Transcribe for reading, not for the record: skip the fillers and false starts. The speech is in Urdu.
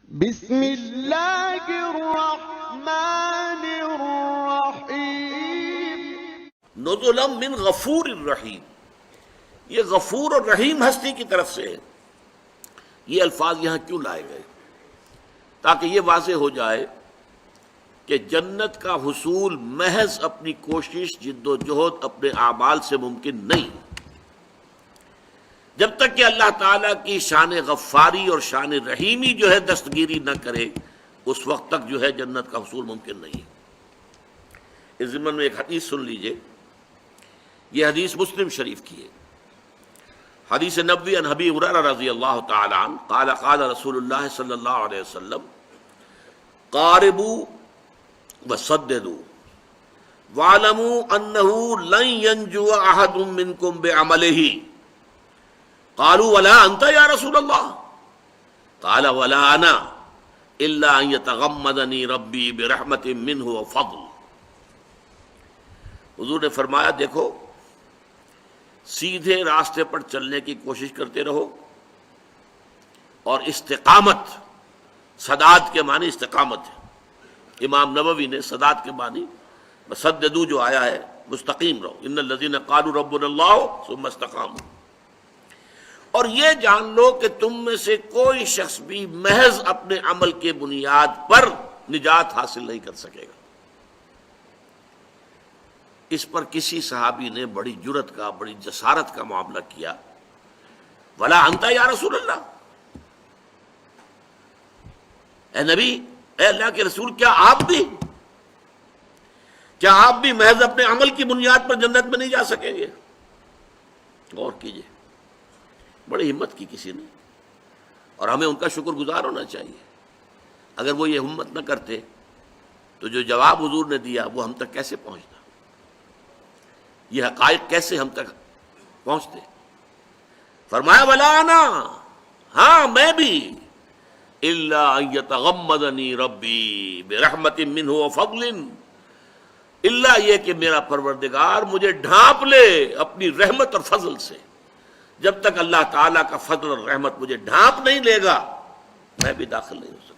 بسم اللہ الرحمن الرحیم نزلا من غفور الرحیم، یہ غفور اور رحیم ہستی کی طرف سے ہے۔ یہ الفاظ یہاں کیوں لائے گئے؟ تاکہ یہ واضح ہو جائے کہ جنت کا حصول محض اپنی کوشش، جد و جہد، اپنے اعمال سے ممکن نہیں۔ جب تک کہ اللہ تعالیٰ کی شان غفاری اور شان رحیمی جو ہے دستگیری نہ کرے، اس وقت تک جو ہے جنت کا حصول ممکن نہیں۔ اس ضمن میں ایک حدیث سن لیجئے، یہ حدیث مسلم شریف کی ہے، حدیث نبوی عن ابی ہریرہ رضی اللہ تعالی عنہ قال قال رسول اللہ صلی اللہ علیہ وسلم قاربوا وسددوا واعلموا انہ لن ینجو احد منکم بعملہ قالوا ولا انت یا رسول اللہ قال ولا انا الا ان یتغمدنی ربی برحمت منہ وفضل۔ حضور نے فرمایا دیکھو، سیدھے راستے پر چلنے کی کوشش کرتے رہو، اور استقامت، سداد کے معنی استقامت ہے۔ امام نووی نے سداد کے معنی مسددو جو آیا ہے مستقیم رہو، ان الذین قالوا ربنا اللہ ثم استقاموا۔ اور یہ جان لو کہ تم میں سے کوئی شخص بھی محض اپنے عمل کے بنیاد پر نجات حاصل نہیں کر سکے گا۔ اس پر کسی صحابی نے بڑی جرت کا، بڑی جسارت کا معاملہ کیا، ولا انت یا رسول اللہ، اے نبی، اے اللہ کے رسول، کیا آپ بھی محض اپنے عمل کی بنیاد پر جنت میں نہیں جا سکیں گے؟ غور کیجئے، بڑی ہمت کی کسی نے، اور ہمیں ان کا شکر گزار ہونا چاہیے۔ اگر وہ یہ ہمت نہ کرتے تو جو جواب حضور نے دیا وہ ہم تک کیسے پہنچتا، یہ حقائق کیسے ہم تک پہنچتے؟ فرمایا ولا انا، ہاں میں بھی، الا ان یتغمدنی ربی برحمت منہ وفضل، الا یہ کہ میرا پروردگار مجھے ڈھانپ لے اپنی رحمت اور فضل سے۔ جب تک اللہ تعالیٰ کا فضل اور رحمت مجھے ڈھانپ نہیں لے گا، میں بھی داخل نہیں ہو سکتا۔